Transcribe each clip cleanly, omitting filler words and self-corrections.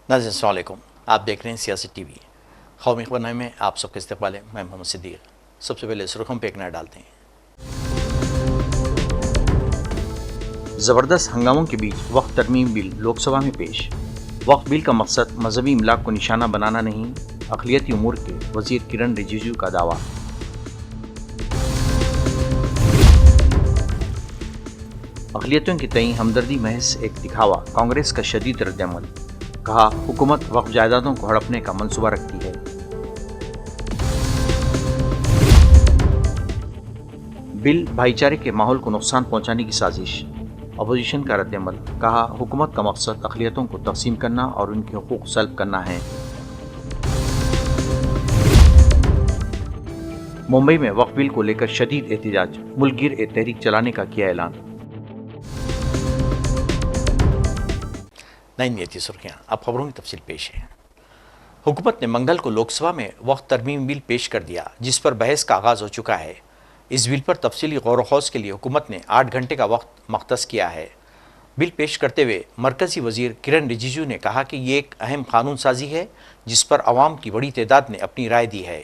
नाज़रीन अस्सलाम वालेकुम, आप देख रहे हैं सियासी टीवी। कौमी खबरनामे में आप सबका इस्तकबाल है। मैं मोहम्मद सिद्दीक। सबसे पहले सुर्खियों पे एक नज़र डालते हैं। ज़बरदस्त हंगामों के बीच वक्फ तरमीम बिल लोकसभा में पेश। वक्फ बिल का मकसद मजहबी इमलाक को निशाना बनाना नहीं, अक़लियती उमूर के वज़ीर किरण रिजिजू का दावा। अक़लियतों के तईं हमदर्दी महज एक दिखावा, कांग्रेस का शदीद रद्दअमल। कहा, हुकूमत वक्फ जायदादों को हड़पने का मंसूबा रखती है। बिल भाईचारे के माहौल को नुकसान पहुंचाने की साजिश, अपोजिशन का रद्दअमल। कहा, हुकूमत का मकसद अक़लियतों को तक़सीम करना और उनके हुकूक सल्ब करना है। मुंबई में वक्फ बिल को लेकर शदीद एहतजाज, मुल्कगिर एक तहरीक चलाने का किया ऐलान। नई नियती सुर्खियां, अब खबरों की तफसील पेश है। हुकूमत ने मंगल को लोकसभा में वक्फ तरमीम बिल पेश कर दिया, जिस पर बहस का आगाज़ हो चुका है। इस बिल पर तफसीली गौर ख़ौस के लिए हुकूमत ने 8 घंटे का वक्त मख्तस किया है। बिल पेश करते हुए मरकज़ी वज़ीर किरण रिजिजू ने कहा कि ये एक अहम कानून साजी है, जिस पर अवाम की बड़ी तादाद ने अपनी राय दी है।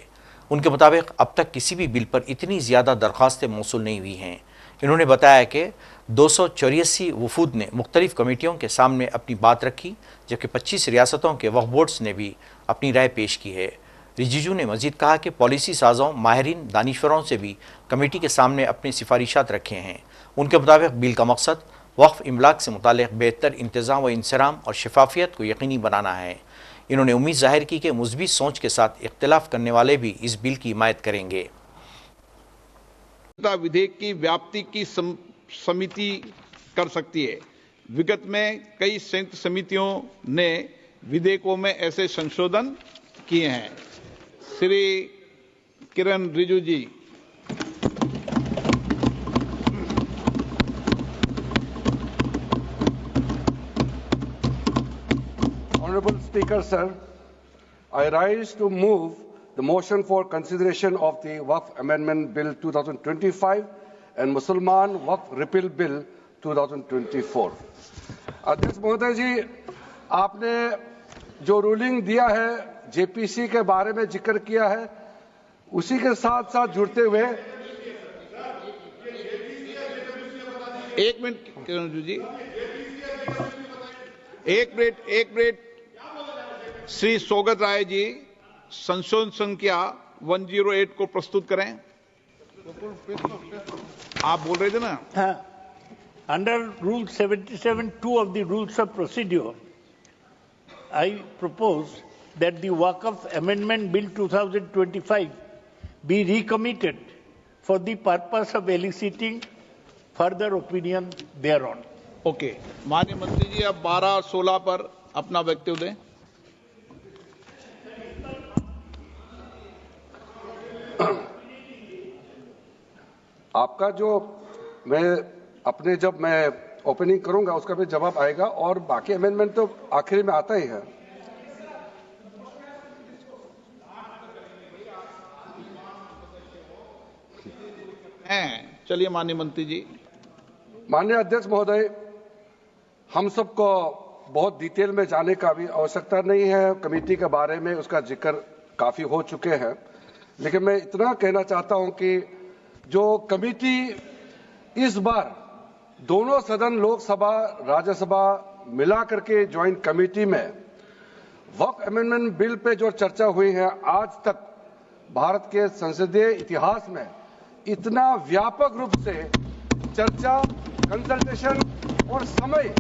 उनके मुताबिक अब तक किसी भी बिल पर इतनी ज़्यादा दरख्वास्तें मौसूल नहीं हुई हैं। इन्होंने बताया कि 284 वफूद ने मुख्तलिफ कमेटियों के सामने अपनी बात रखी, जबकि 25 रियासतों के वक्फ बोर्ड्स ने भी अपनी राय पेश की है। रिजिजू ने मजीद कहा कि पॉलिसी साजों, माहिरीन, दानिशवरों से भी कमेटी के सामने अपने सिफारिशात रखे हैं। उनके मुताबिक बिल का मकसद वक्फ इमलाक से मुताल्लिक़ बेहतर इंतज़ाम व इंसराम और शफाफियत को यकीनी बनाना है। इन्होंने उम्मीद ज़ाहिर की कि मुस्बित सोच के साथ इख्तिलाफ करने वाले भी इस बिल की हिमायत करेंगे। विधेयक की व्याप्ति की समिति कर सकती है। विगत में कई संयुक्त समितियों ने विधेयकों में ऐसे संशोधन किए हैं। श्री किरण रिजिजू जी। Honorable Speaker, sir, I rise to move the motion for consideration of the Waqf Amendment Bill 2025 and Mussalman Waqf Repeal Bill 2024. अध्यक्ष महोदय जी, आपने जो रूलिंग दिया है, जेपीसी के बारे में जिक्र किया है, उसी के साथ साथ जुड़ते हुए एक मिनट किरण जी, एक मिनट श्री सोगत राय जी संशोधन संख्या 108 को प्रस्तुत करें। आप बोल रहे थे ना? Under Rule 77(2) of the Rules of Procedure, I propose that the Waqf Amendment Bill 2025 be recommitted for the purpose of eliciting further opinion thereon. Okay, माननीय मंत्री जी अब 12-16 पर अपना वक्तव्य दें। आपका जो जब मैं ओपनिंग करूंगा उसका भी जवाब आएगा और बाकी अमेंडमेंट तो आखिरी में आता ही है। चलिए माननीय मंत्री जी। माननीय अध्यक्ष महोदय, हम सबको बहुत डिटेल में जाने का भी आवश्यकता नहीं है। कमेटी के बारे में उसका जिक्र काफी हो चुके हैं, लेकिन मैं इतना कहना चाहता हूं कि जो कमेटी इस बार दोनों सदन लोकसभा राज्यसभा मिला करके ज्वाइंट कमेटी में वक्फ अमेंडमेंट बिल पे जो चर्चा हुई है, आज तक भारत के संसदीय इतिहास में इतना व्यापक रूप से चर्चा, कंसल्टेशन और समय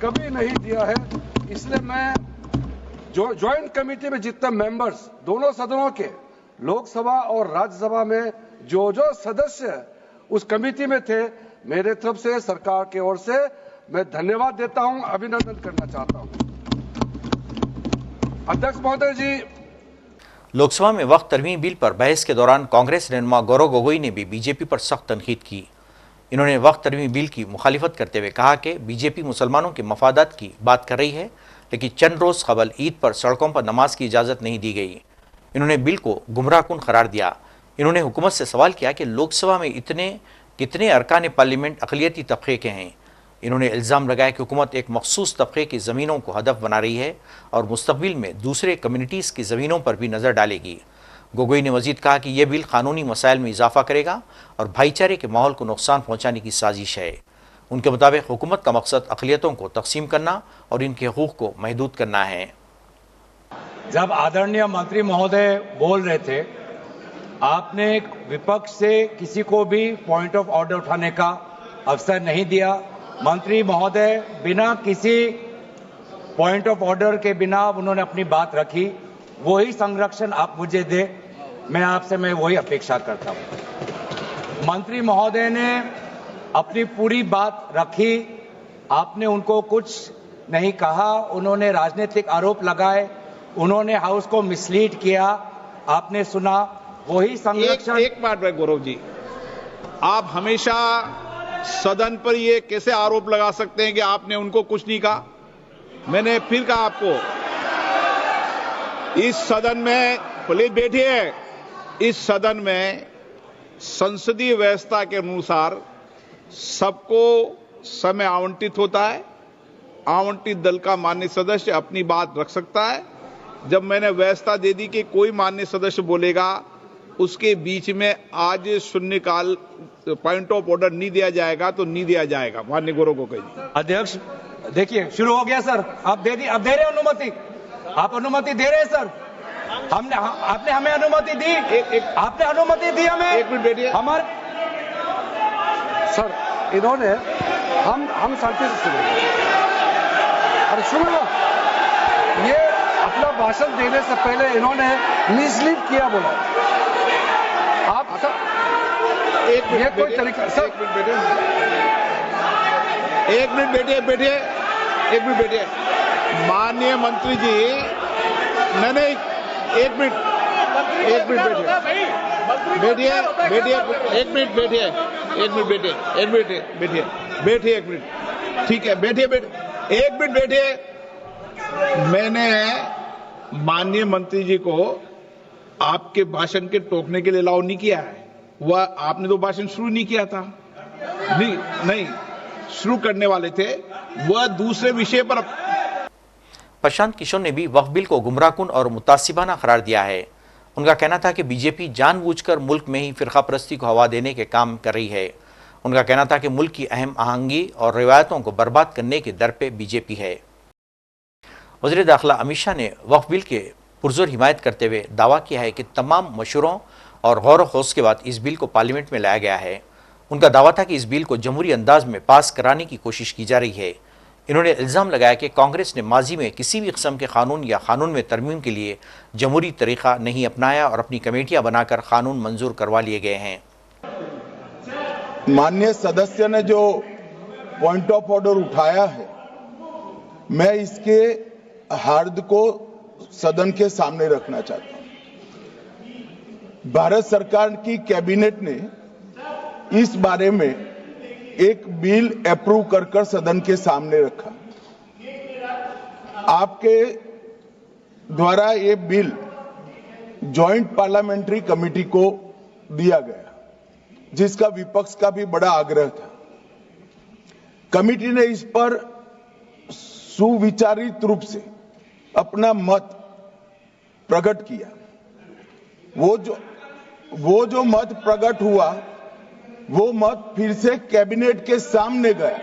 कभी नहीं दिया है। इसलिए मैं जो ज्वाइंट कमेटी में जितने मेंबर्स दोनों सदनों के लोकसभा और राज्यसभा में जो सदस्य उस कमेटी में थे, मेरे तरफ से सरकार की ओर से मैं धन्यवाद देता हूं, अभिनंदन करना चाहता हूं। अध्यक्ष महोदय जी, लोकसभा में वक्फ तरमीम बिल पर बहस के दौरान कांग्रेस रहनुमा गौरव गोगोई ने भी बीजेपी पर सख्त तनकीद की। इन्होंने वक्फ तरमीम बिल की मुखालिफत करते हुए कहा कि बीजेपी मुसलमानों के मफादात की बात कर रही है, लेकिन चंद रोज़ कबल ईद पर सड़कों पर नमाज की इजाज़त नहीं दी गई। इन्होंने बिल को गुमराहकुन करार दिया। इन्होंने हुकूमत से सवाल किया कि लोकसभा में कितने अरकान पार्लियामेंट अक़लियती तबके के हैं। इन्होंने इल्ज़ाम लगाया कि हुकूमत एक मखसूस तबके की ज़मीनों को हदफ बना रही है और मुस्तक़बिल में दूसरे कम्युनिटीज़ की ज़मीनों पर भी नज़र डालेगी। गोगोई ने मज़ीद कहा कि यह बिल कानूनी मसाइल में इजाफा करेगा और भाईचारे के माहौल को नुकसान पहुँचाने की साजिश है। उनके मुताबिक हुकूमत का मकसद अक़लियतों को तकसीम करना और इनके हकूक़ को महदूद करना है। जब आदरणीय मंत्री महोदय बोल रहे थे, आपने विपक्ष से किसी को भी पॉइंट ऑफ ऑर्डर उठाने का अवसर नहीं दिया। मंत्री महोदय बिना किसी पॉइंट ऑफ ऑर्डर के बिना उन्होंने अपनी बात रखी। वही संरक्षण आप मुझे दे, मैं वही अपेक्षा करता हूं। मंत्री महोदय ने अपनी पूरी बात रखी, आपने उनको कुछ नहीं कहा। उन्होंने राजनीतिक आरोप लगाए, उन्होंने हाउस को मिसलीड किया, आपने सुना। वही संरक्षण एक बात है गौरव जी, आप हमेशा सदन पर ये कैसे आरोप लगा सकते हैं कि आपने उनको कुछ नहीं कहा? मैंने फिर कहा आपको, इस सदन में, प्लीज बैठिए, इस सदन में संसदीय व्यवस्था के अनुसार सबको समय आवंटित होता है। आवंटित दल का माननीय सदस्य अपनी बात रख सकता है। जब मैंने व्यवस्था दे दी कि कोई माननीय सदस्य बोलेगा, उसके बीच में आज शून्यकाल पॉइंट ऑफ ऑर्डर नहीं दिया जाएगा तो नहीं दिया जाएगा। माननीय गौरव गोगोई अध्यक्ष, देखिए शुरू हो गया सर, आप दे रहे अनुमति, आप अनुमति दे रहे हैं सर। आपने हमें अनुमति दी, आपने अनुमति दी हमें। एक मिनट बैठिए। हमारे सर, इन्होंने हम शांति से सुनेंगे। अरे सुनो, ये अपना भाषण देने से पहले इन्होंने मिसलीड किया बोला। आप सर, ये कोई तरीका सर? एक मिनट बैठिए। माननीय मंत्री जी, नहीं, एक मिनट बैठिए। ठीक है, बैठिए। मैंने माननीय मंत्री जी को आपके भाषण के टोकने के लिए अलाउ नहीं किया है। वह आपने तो भाषण शुरू नहीं किया था, नहीं शुरू करने वाले थे, वह दूसरे विषय पर। प्रशांत किशोर ने भी वक्फ बिल को गुमराहकुन और मुतासिबाना करार दिया है। उनका कहना था कि बीजेपी जानबूझकर मुल्क में ही फिरकापरस्ती को हवा देने के काम कर रही है। उनका कहना था कि मुल्क की अहम आहंगी और रिवायतों को बर्बाद करने के दर पे बीजेपी है। वज़ीर दाखिला अमित शाह ने वक्फ बिल के पुरजोर हिमायत करते हुए दावा किया है कि तमाम मशवरों और गौर व खौस के बाद इस बिल को पार्लियामेंट में लाया गया है। उनका दावा था कि इस बिल को जमहूरी अंदाज में पास कराने की कोशिश की जा रही है। इन्होंने इल्ज़ाम लगाया कि कांग्रेस ने माजी में किसी भी किस्म के कानून या कानून में तरमीम के लिए जमहूरी तरीक़ा नहीं अपनाया और अपनी कमेटियां बनाकर कानून मंजूर करवा लिए गए हैं। माननीय सदस्य ने जो पॉइंट ऑफ ऑर्डर उठाया है, मैं इसके हार्द को सदन के सामने रखना चाहता हूं। भारत सरकार की कैबिनेट ने इस बारे में एक बिल अप्रूव कर सदन के सामने रखा। आपके द्वारा ये बिल जॉइंट पार्लियामेंट्री कमेटी को दिया गया, जिसका विपक्ष का भी बड़ा आग्रह था। कमेटी ने इस पर सुविचारित रूप से अपना मत प्रकट किया। वो जो मत प्रकट हुआ, वो मत फिर से कैबिनेट के सामने गया।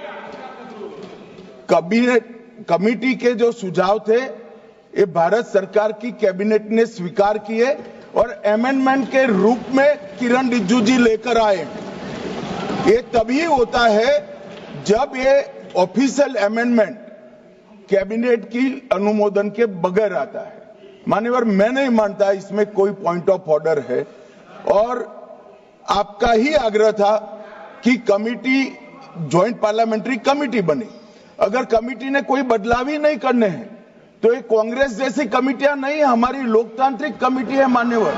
कमेटी के जो सुझाव थे, ये भारत सरकार की कैबिनेट ने स्वीकार किए और अमेंडमेंट के रूप में किरण रिजिजू जी लेकर आए। ये तभी होता है जब ये ऑफिशियल अमेंडमेंट कैबिनेट की अनुमोदन के बगैर आता है। मान्यवर, मैं नहीं मानता इसमें कोई पॉइंट ऑफ ऑर्डर है और आपका ही आग्रह था कि कमेटी ज्वाइंट पार्लियामेंट्री कमेटी बने। अगर कमेटी ने कोई बदलाव ही नहीं करने हैं तो ये कांग्रेस जैसी कमेटियां नहीं, हमारी लोकतांत्रिक कमेटी है मान्यवर,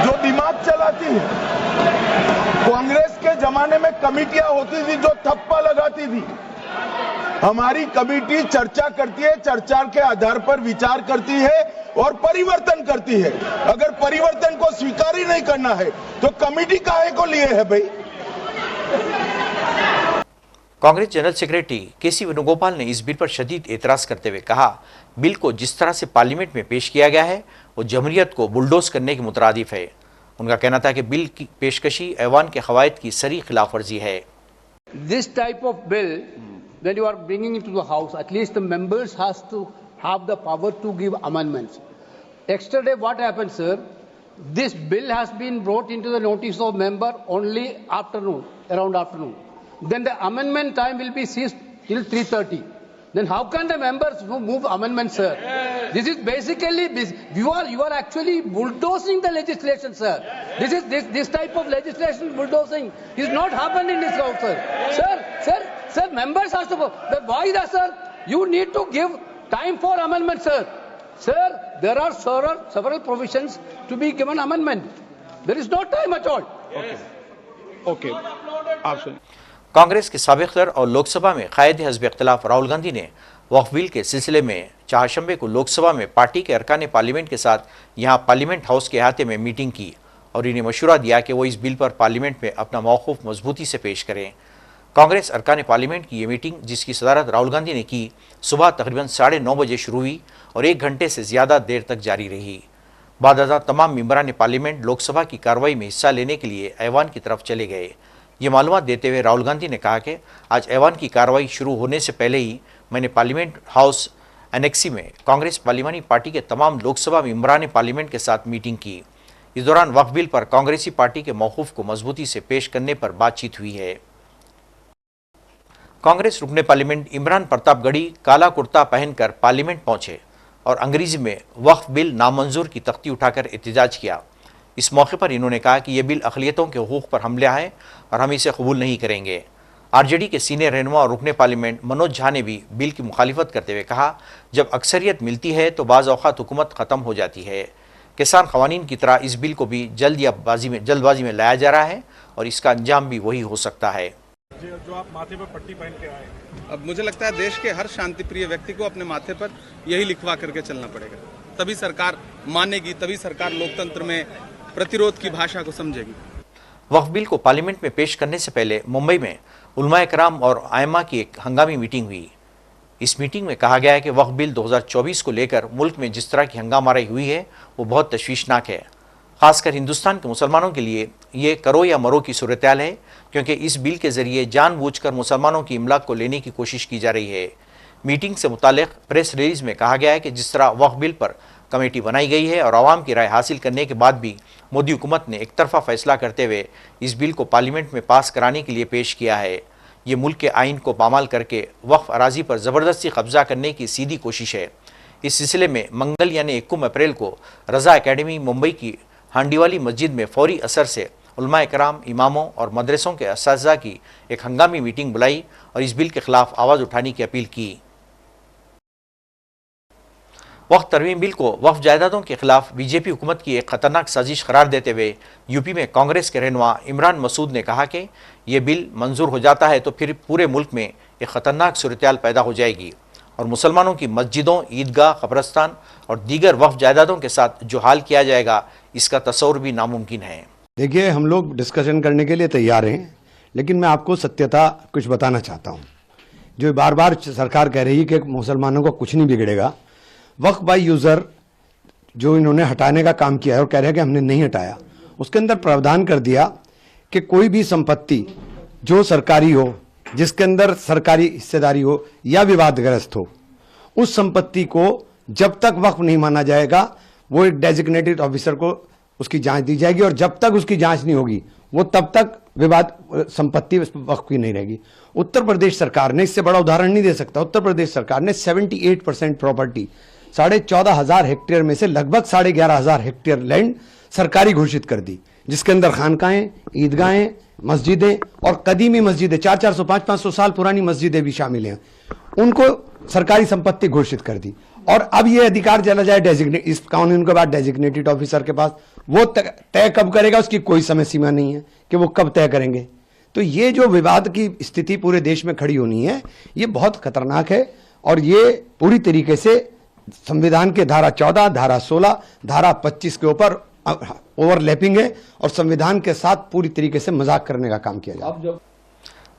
जो दिमाग चलाती है। कांग्रेस के जमाने में कमेटियां होती थी जो थप्पा लगाती थी। हमारी कमेटी चर्चा करती है, चर्चा के आधार पर विचार करती है और परिवर्तन करती है। अगर परिवर्तन को स्वीकार ही नहीं करना है तो कमेटी काहे को लिए है भाई? कांग्रेस जनरल सेक्रेटरी केसी वेणुगोपाल ने इस बिल पर शदीद एतराज करते हुए कहा, बिल को जिस तरह से पार्लियामेंट में पेश किया गया है वो जमहूरियत को बुलडोज करने के मुतरादिफ है। उनका कहना था कि बिल की पेशकशी ऐवान के क़वायद की सरी खिलाफ वर्जी है। This type of bill, when you are bringing it to the House, at least the members has to have the power to give amendments. Yesterday, what happened, sir? This bill has been brought into the notice of member only afternoon, around afternoon. Then the amendment time will be ceased till 3:30. Then how can the members who move amendments, sir? This is basically you are actually bulldozing the legislation, sir. This type of legislation bulldozing is not happened in this house, sir. Sir, members has to go. Why that, sir? You need to give time for amendment, sir. Sir, there are several provisions to be given amendment. There is no time at all. Okay. आप सुनिए। कांग्रेस के साबिक सदर और लोकसभा में कायद हज़्ब इख्तिलाफ राहुल गांधी ने वक्फ bill के सिलसिले में चारशंबे को लोकसभा में पार्टी के अरकान पार्लियामेंट के साथ यहां पार्लियामेंट हाउस के अहाते में मीटिंग की और इन्हें मशवरा दिया कि वो इस बिल पर पार्लियामेंट में अपना मौक़िफ़ मजबूती से पेश करें। कांग्रेस अरकान पार्लियामेंट की ये मीटिंग, जिसकी सदारत राहुल गांधी ने की, सुबह तकरीबन 9:30 बजे शुरू हुई और 1 घंटे से ज़्यादा देर तक जारी रही। बाद अज़ां तमाम मेंबरान पार्लियामेंट लोकसभा की कार्रवाई में हिस्सा लेने के लिए ऐवान की तरफ चले गए। ये मालूमात देते हुए राहुल गांधी ने कहा कि आज ऐवान की कार्रवाई शुरू होने से पहले ही मैंने पार्लियामेंट हाउस एनेक्सी में कांग्रेस पार्लियामानी पार्टी के तमाम लोकसभा मेंबरान पार्लियामेंट के साथ मीटिंग की। इस दौरान वक्फ बिल पर कांग्रेसी पार्टी के मौक़िफ़ को मजबूती से पेश करने पर बातचीत हुई है। कांग्रेस रुकने पार्लियामेंट इमरान प्रतापगढ़ी काला कुर्ता पहनकर पार्लियामेंट पहुंचे और अंग्रेजी में वक्फ बिल नामंजूर की तख्ती उठाकर एहतजाज किया। इस मौके पर इन्होंने कहा कि यह बिल अक़लियतों के हुकूक़ पर हमला है और हम इसे कबूल नहीं करेंगे। आरजेडी के सीनियर रहनुमा और रुकने पार्लियामेंट मनोज झा ने भी बिल की मुखालिफत करते हुए कहा, जब अक्सरियत मिलती है तो बाज़ औक़ात हुकूमत ख़त्म हो जाती है। किसान क़वानीन की तरह इस बिल को भी जल्दबाजी में लाया जा रहा है और इसका अंजाम भी वही हो सकता है। जो आप माथे पर पट्टी पहन के आए, अब मुझे लगता है देश के हर शांति प्रिय व्यक्ति को अपने माथे पर यही लिखवा करके चलना पड़ेगा, तभी सरकार मानेगी, तभी सरकार लोकतंत्र में प्रतिरोध की भाषा को समझेगी। वक्फ बिल को पार्लियामेंट में पेश करने से पहले मुंबई में उलमाए कराम और आयमा की एक हंगामी मीटिंग हुई। इस मीटिंग में कहा गया है कि वक्फ बिल 2024 को लेकर मुल्क में जिस तरह की हंगामाराई हुई है वो बहुत तशवीशनाक है। खासकर हिंदुस्तान के मुसलमानों के लिए ये करो या मरो की सूरत-ए-हाल है, क्योंकि इस बिल के ज़रिए जानबूझकर मुसलमानों की इमलाक को लेने की कोशिश की जा रही है। मीटिंग से मुतालिक प्रेस रिलीज में कहा गया है कि जिस तरह वक्फ बिल पर कमेटी बनाई गई है और आवाम की राय हासिल करने के बाद भी मोदी हुकूमत ने एक तरफा फैसला करते हुए इस बिल को पार्लियामेंट में पास कराने के लिए पेश किया है। ये मुल्क के आइन को पामाल करके वक्फ अराजी पर ज़बरदस्ती कब्जा करने की सीधी कोशिश है। इस सिलसिले में मंगल यानी 21 अप्रैल को रज़ा एकेडमी मुंबई की हांडीवाली मस्जिद में फौरी असर से उलमाए कराम, इमामों और मदरसों के असातिज़ा की एक हंगामी मीटिंग बुलाई और इस बिल के खिलाफ आवाज़ उठाने की अपील की। वक्फ तरमीम बिल को वक्फ जायदादों के खिलाफ बीजेपी हुकूमत की एक खतरनाक साजिश करार देते हुए यूपी में कांग्रेस के रहनुमा इमरान मसूद ने कहा कि यह बिल मंजूर हो जाता है तो फिर पूरे मुल्क में एक खतरनाक सूरत-ए-हाल पैदा हो जाएगी और मुसलमानों की मस्जिदों, ईदगाह, कब्रस्तान और दीगर वक्फ जायदादों के साथ जो हाल किया जाएगा इसका तस्वुर भी नामुमकिन है। देखिए, हम लोग डिस्कशन करने के लिए तैयार हैं, लेकिन मैं आपको सत्यता कुछ बताना चाहता हूँ। जो बार बार सरकार कह रही है कि मुसलमानों को कुछ नहीं बिगड़ेगा, वक्फ बाय यूज़र जो इन्होंने हटाने का काम किया है और कह रहे हैं कि हमने नहीं हटाया, उसके अंदर प्रावधान कर दिया कि कोई भी संपत्ति जो सरकारी हो, जिसके अंदर सरकारी हिस्सेदारी हो या विवादग्रस्त हो, उस संपत्ति को जब तक वक्फ नहीं माना जाएगा वो एक डेजिग्नेटेड ऑफिसर को उसकी जांच दी जाएगी और जब तक उसकी जांच नहीं होगी वो तब तक विवाद संपत्ति वक्फ की नहीं रहेगी। उत्तर प्रदेश सरकार ने, इससे बड़ा उदाहरण नहीं दे सकता, उत्तर प्रदेश सरकार ने 78% प्रॉपर्टी 14,500 हेक्टेयर में से लगभग 11,500 हेक्टेयर लैंड सरकारी घोषित कर दी, जिसके अंदर खानकाएं, ईदगाहें, मस्जिदें और कदीमी मस्जिदें 400, 500 साल पुरानी मस्जिदें भी शामिल हैं, उनको सरकारी संपत्ति घोषित कर दी। और अब ये अधिकार चला जाए डेजिग्नेट, इस कानून के बाद डेजिग्नेटेड ऑफिसर के पास, वो तय कब करेगा उसकी कोई समय सीमा नहीं है कि वो कब तय करेंगे। तो ये जो विवाद की स्थिति पूरे देश में खड़ी होनी है, ये बहुत खतरनाक है और ये पूरी तरीके से संविधान के धारा 14, धारा 16, धारा 25 के ऊपर ओवरलैपिंग है और संविधान के साथ पूरी तरीके से मजाक करने का काम किया जाए।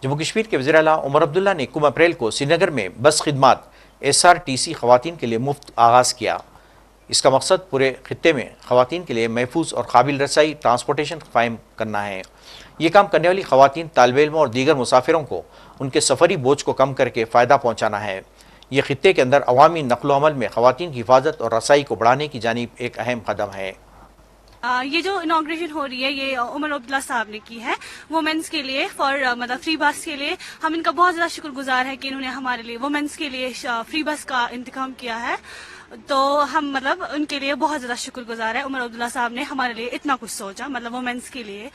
जम्मू कश्मीर के वज़ीर आला उमर अब्दुल्ला ने 1 अप्रैल को श्रीनगर में बस खिदमात SRTC ख़वातीन के लिए मुफ्त आगाज़ किया। इसका मकसद पूरे खित्ते में ख़वातीन के लिए महफूज और काबिल रसाई ट्रांसपोर्टेशन कायम करना है। ये काम करने वाली ख़वातीन तालिब इल्मों और दीगर मुसाफिरों को उनके सफ़री बोझ को कम करके फ़ायदा पहुँचाना है। ये खित्ते के अंदर अवामी नक़्लो अमल में ख़वातीन की हिफाजत और रसाई को बढ़ाने की जानिब एक अहम कदम है। ये जो इनॉग्रेशन हो रही है ये उमर अब्दुल्ला साहब ने की है वुमेन्स के लिए फॉर मतलब फ्री बस के लिए। हम इनका बहुत ज़्यादा शुक्रगुजार है कि इन्होंने हमारे लिए वुमेन्स के लिए फ्री बस का इंतजाम किया है। तो हम मतलब उनके लिए बहुत ज़्यादा शुक्रगुजार है। उमर अब्दुल्ला साहब ने हमारे लिए इतना कुछ सोचा, मतलब वुमेन्स के लिए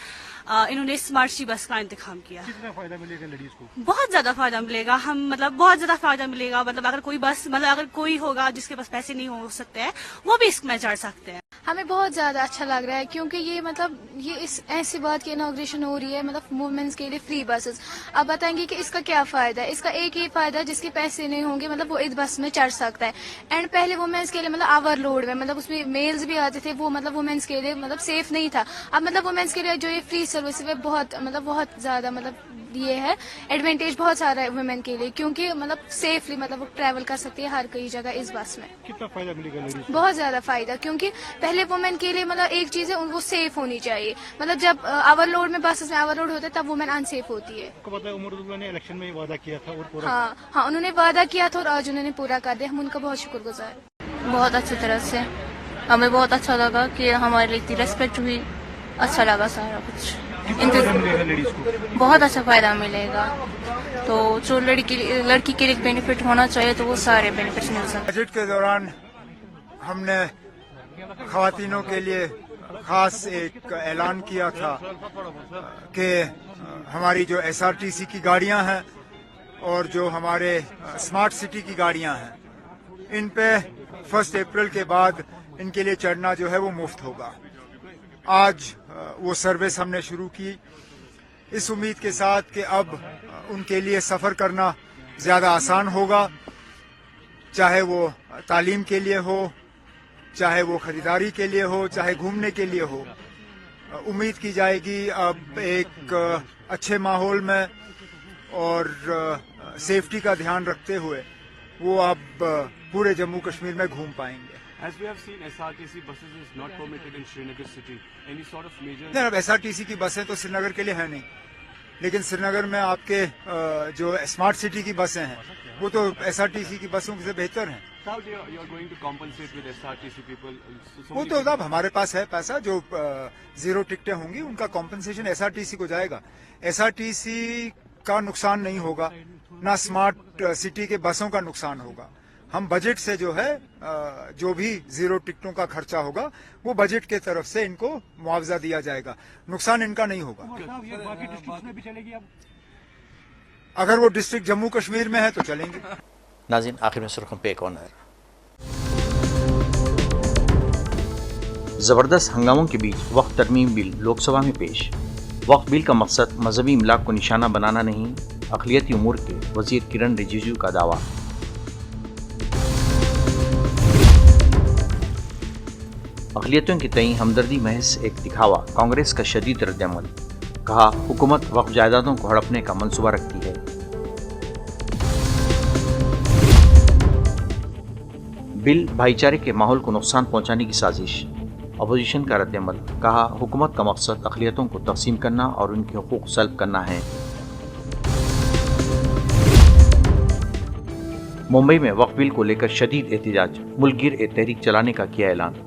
इन्होंने स्मार्ट सी बस का इंतजाम किया। कितना फायदा मिलेगा लेडीज को? बहुत ज़्यादा फायदा मिलेगा। हम मतलब बहुत ज़्यादा फायदा मिलेगा। मतलब अगर कोई बस मतलब अगर कोई होगा जिसके पास पैसे नहीं हो सकते हैं वो भी इसमें चढ़ सकते हैं। हमें बहुत ज़्यादा अच्छा लग रहा है क्योंकि ये मतलब ये इस ऐसी बात की इनॉग्रेशन हो रही है मतलब वुमेन्स के लिए फ्री बसेस। अब बताएंगे कि इसका क्या फ़ायदा है। इसका एक ही फ़ायदा है जिसके पैसे नहीं होंगे मतलब वो इस बस में चढ़ सकता है। एंड पहले वुमेन्स के लिए मतलब ओवरलोड में मतलब उसमें मेल्स भी आते थे, वो मतलब वुमेन्स के लिए मतलब सेफ नहीं था। अब मतलब वुमेन्स के लिए जो ये फ्री सर्विस है बहुत ज़्यादा मतलब ये है एडवांटेज बहुत सारा है वुमेन के लिए क्योंकि मतलब सेफली मतलब वो ट्रैवल कर सकती है हर कई जगह इस बस में। कितना फायदा मिलेगा लेडीज को? बहुत ज्यादा फायदा क्योंकि पहले वुमेन के लिए मतलब एक चीज है वो सेफ होनी चाहिए। मतलब जब ओवरलोड में बसेस में ओवरलोड होता है तब वुमेन अनसेफ होती है। आपको पता है उमर अब्दुल्ला ने इलेक्शन में वादा किया था और पूरा हाँ उन्होंने वादा किया था और आज उन्होंने पूरा कर दिया। हम उनका बहुत शुक्रगुजार। बहुत अच्छी तरह से हमें बहुत अच्छा लगा कि हमारे लिए इतनी रेस्पेक्ट हुई। अच्छा लगा सारा कुछ। बहुत अच्छा फायदा मिलेगा। तो जो लड़की के लिए बेनिफिट होना चाहिए तो वो सारे बेनिफिट्स मिल सकते। बजट के दौरान हमने खवातीनों के लिए खास एक ऐलान किया था कि हमारी जो SRTC की गाड़ियां हैं और जो हमारे स्मार्ट सिटी की गाड़ियां हैं इन पे 1 अप्रैल के बाद इनके लिए चढ़ना जो है वो मुफ्त होगा। आज वो सर्विस हमने शुरू की इस उम्मीद के साथ कि अब उनके लिए सफ़र करना ज़्यादा आसान होगा, चाहे वो तालीम के लिए हो, चाहे वो ख़रीदारी के लिए हो, चाहे घूमने के लिए हो। उम्मीद की जाएगी अब एक अच्छे माहौल में और सेफ्टी का ध्यान रखते हुए वो अब पूरे जम्मू कश्मीर में घूम पाएंगे। As we have seen, SRTC buses is not permitted in Srinagar city. Any sort of major? नहीं, अब SRTC की बसें तो श्रीनगर के लिए है नहीं, लेकिन श्रीनगर में आपके जो स्मार्ट सिटी की बसें हैं वो तो SRTC की बसों से बेहतर हैं। How you are going to compensate with SRTC people? वो तो अब हमारे पास है पैसा, जो 0 टिकटें होंगी उनका कॉम्पनसेशन SRTC को जाएगा। SRTC का नुकसान नहीं होगा, ना स्मार्ट सिटी के बसों का नुकसान होगा। हम बजट से जो है जो भी 0 टिकटों का खर्चा होगा वो बजट के तरफ से इनको मुआवजा दिया जाएगा, नुकसान इनका नहीं होगा। बाकी डिस्ट्रिक्ट्स में भी चलेगी अब? अगर वो डिस्ट्रिक्ट जम्मू कश्मीर में है तो चलेंगे। नाज़रीन, आखिर में सुर्खियों पे एक और नज़र। ज़बरदस्त हंगामों के बीच वक्फ तरमीम बिल लोकसभा में पेश। वक्फ बिल का मकसद मजहबी इमलाक को निशाना बनाना नहीं, अक़लियती उमूर के वज़ीर किरण रिजिजू का दावा। अक़लियतों के तईं हमदर्दी महज एक दिखावा, कांग्रेस का शदीद रद्दअमल। कहा, हुकूमत वक्फ जायदादों को हड़पने का मंसूबा रखती है। बिल भाईचारे के माहौल को नुकसान पहुंचाने की साजिश, अपोजिशन का रद्दअमल। कहा, हुकूमत का मकसद अक़लियतों को तक़सीम करना और उनके हुकूक सल्ब करना है। मुंबई में वक्फ बिल को लेकर शदीद एहतजाज, मुल्क गिर एक तहरीक चलाने का किया ऐलान।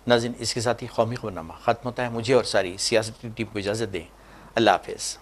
नाज़रीन, इसके साथ ही कौमी खबरनामा ख़त्म होता है। मुझे और सारी सियासती टीम को इजाज़त दें। अल्लाह हाफ़िज़।